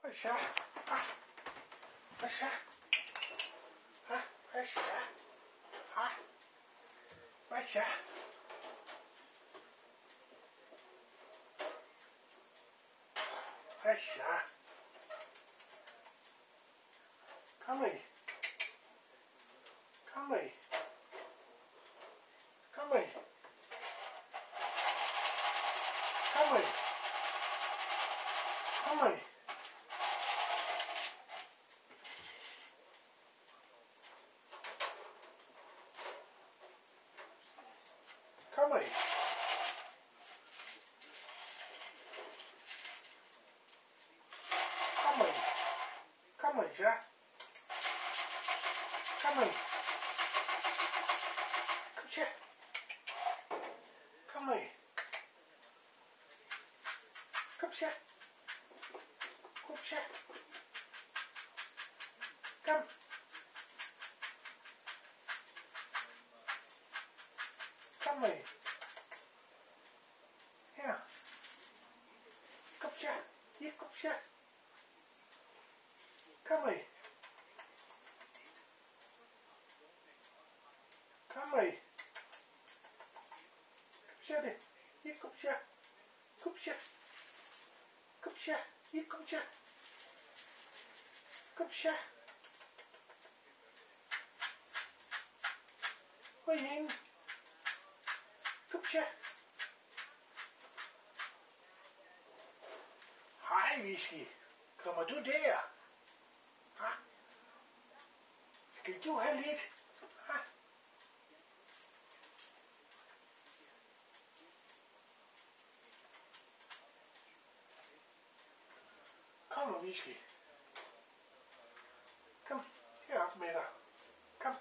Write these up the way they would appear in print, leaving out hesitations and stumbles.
Hvad så? Hvad så? Hvad så? Hvad så? Hvad så? Kom i. Kom i. Kom i. Kom i. Kom i. Kom i. Kom i. Kom i, så. Kom i. Kom så. Kom i. Kom så. Kom så. Kom. Kom i. Her. Kom så. Ja, kom så. Kom i. Kom i. Kom så det. Ja, kom så. Kom så. Kom så. Ja, kom så. Kom så. Hvor er hende? Kom så. Hej, Whisky. Kommer du der? Ha? Skal du have lidt? Ha? Kom, Whisky. Kom herop med dig. Kom.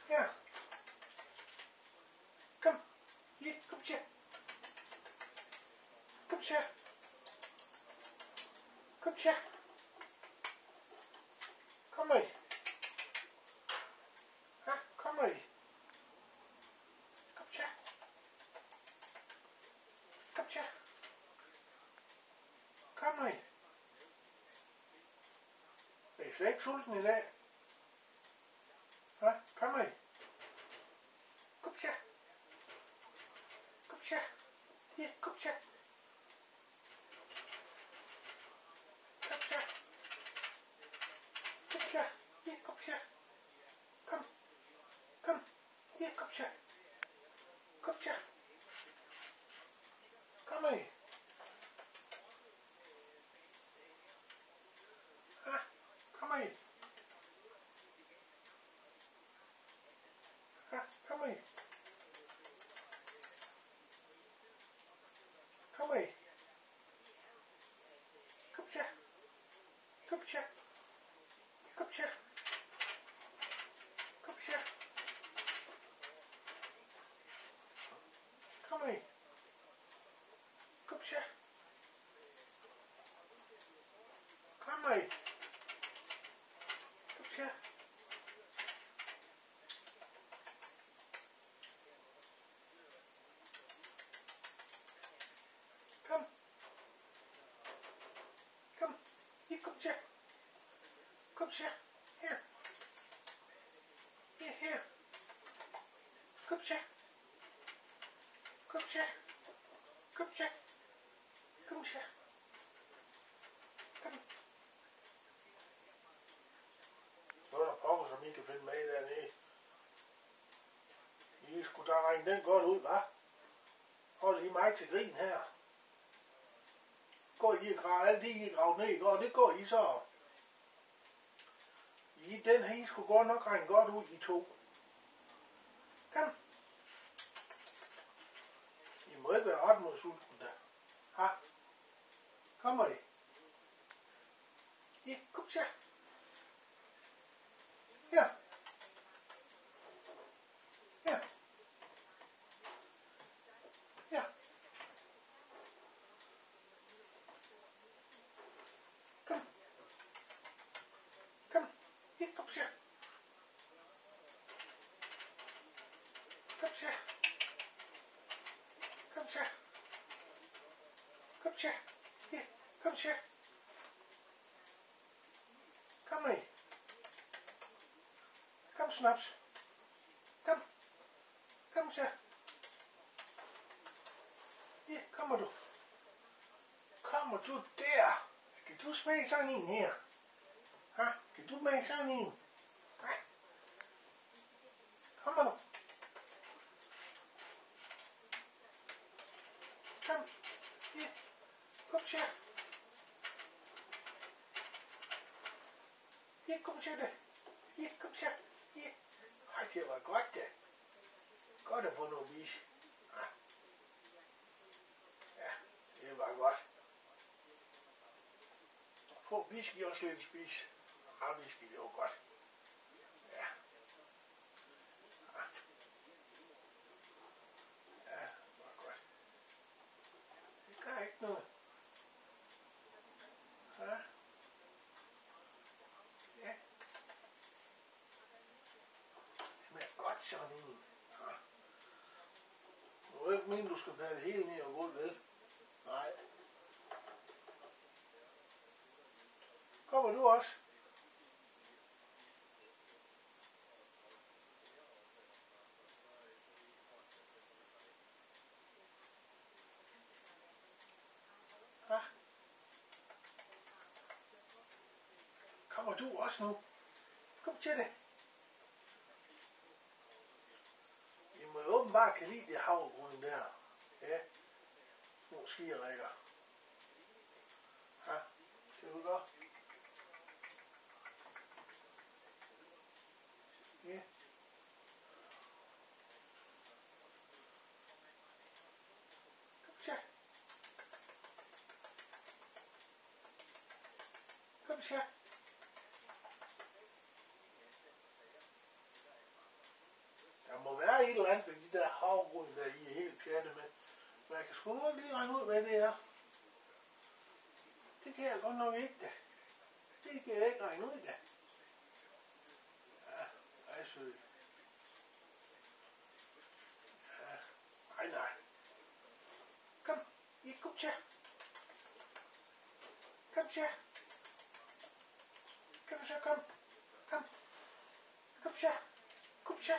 Her. Kom. Ja, kom så. Kom så. Kom så. Kom i. Ha, kom i. Kom så. Kom så. Kom i. Jeg er slet ikke sulten i dag. Ha, kom i. Kom så. Kom så. Ja, kom så. Kom så. Kom så. Ja, kom så. Kom. Kom. Ja, kom så. Kom så. Kom i. Ha, kom i. Ha, kom i. Kom i. Kom så. Kom så. Kom så. Kom så. Kom i. Kom så. Kom i. Kom så. Kom. Kom. Ja, kom så. Kom så. Her. Ja, her. Kom så. Kom så. Kom så. Kom så. Kom. Så er der pokker, som I kan finde med dernede. I skulle da regne den godt ud, hva'? Hold lige mig til grin her. Går I og graver alt det, I graver ned i går, det går I så. Den her, I skulle godt nok regne godt ud, I to. Kom. I må ikke være ret mod sulten da. Ha? Kommer I? Ja, kom så. Her. Her. Her. Kom. Kom. Ja, kom så. Kom så. Kom så. Kom så. Ja. Kom så. Kom med. Kom snaps. Kom. Kom så. Ja, kommer du. Kommer du der? Skal du smage sådan en her? Ha? Skal du smage sådan en? Nej. Kommer du? Kom. Ja. Kom så. Ja, kom så det. Ja, kom så. Ja. Ej, det var godt det. Godt at få noget bis. Ja, det var godt. Få whisky også lidt at spise. Whisky, det var godt. Ja. Ja, det var godt. Det gør ikke noget. Ja. Ja. Det smager godt sådan en. Ja. Nu er ikke meningen, du skal bære det hele ned og gulvet, vel? Nej. Kommer du også? Ja. Kommer du også nu? Kom til det. I må jo åbenbart kan lide det havregryn der. Ja. Små skirækker. Ja. Skal du gøre? Ja. Kom så. Kom så. Der må være et eller andet ved de der havregryn, der I er helt pjatte med. Men jeg kan sgu nok lige regne ud, hvad det er. Det kan jeg godt nok ikke da. Det kan jeg ikke regne ud da. Ja, ej sød. Ja, nej. Kom, kom så. Kom så. Kom så, kom. Kom. Kom så. Kom så.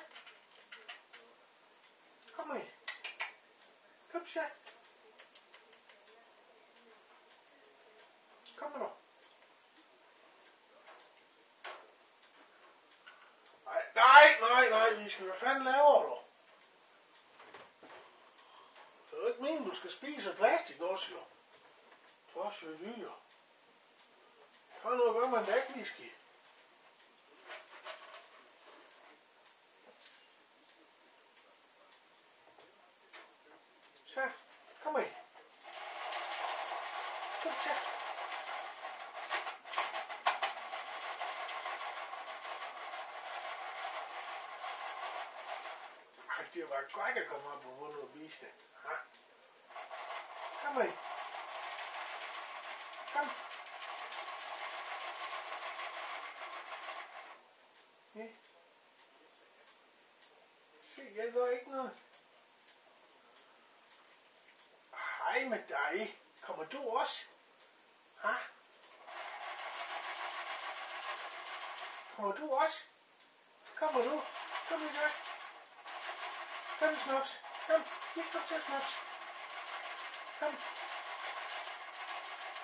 Kom med. Kom så. Kom nu. Nej, vi skal, hvad fanden laver du? Det er jo ikke meningen, du skal spise plastik også, jo. For så dyr. Så er noget at gøre med en dækviski. Så, kom med. Kom så. Ej, det var godt at komme op og få noget at vise det. Ja. Kom med. Kom. Ja. Se, jeg gør ikke noget. Hej med dig. Kommer du også? Ha? Kommer du også? Kommer du? Kom i gang. Kom, snaps. Kom. Kom til snaps. Kom.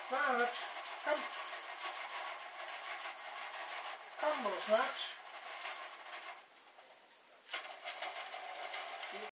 Snaps. Kom. Kom og snaps.